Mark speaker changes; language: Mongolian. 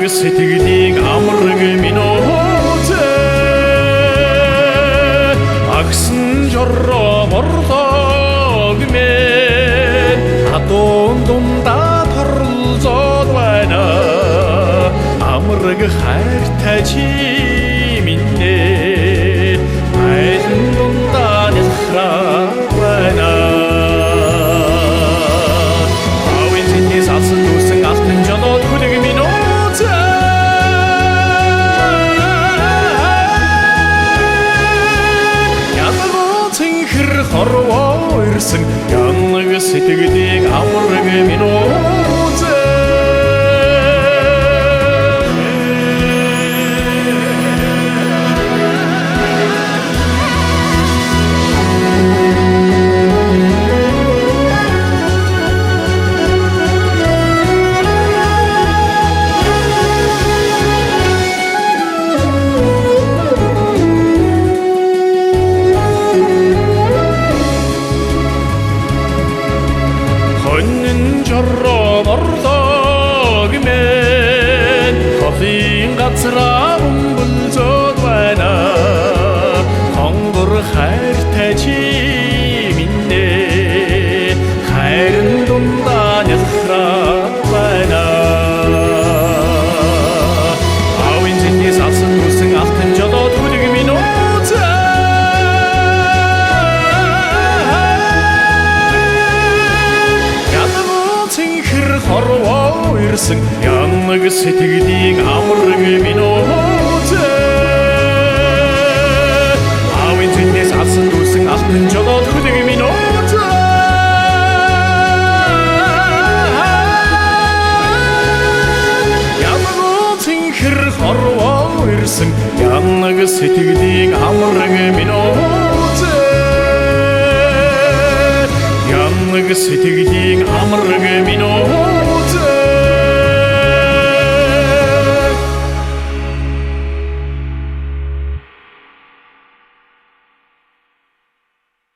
Speaker 1: янныг сэтгэлийн амраг минь өөзөө агсан жороо морлог мэн адуун дундаа торлзоод байна амраг хайртай чи минь айлын дундаа нэлхраа байна авин зэтээс алсан дүүсэн алтан жоноод хүлэг минь өөзөө ядгуутын хорвоо ирсэн янныг сэтгэлийн амраг минь өөзөө жороо морлог мэн кофеин газраа өмбөлзөөд байна хонгор хайртай чи минь хайрын дундаа нэлхраа байна авин зэтээс алсан дүүсэн алтан жоноод хүлэг минь хорвоо ирсэн янныг сэтгэлийн амраг минь өөзөө авин зэтээс алсан дүүсэн алтан жоноод хүлэг минь өөзөө хорвоо ирсэн янныг сэтгэлийн амраг минь өөзөө янныг сэтгэлийн амраг минь өөзөө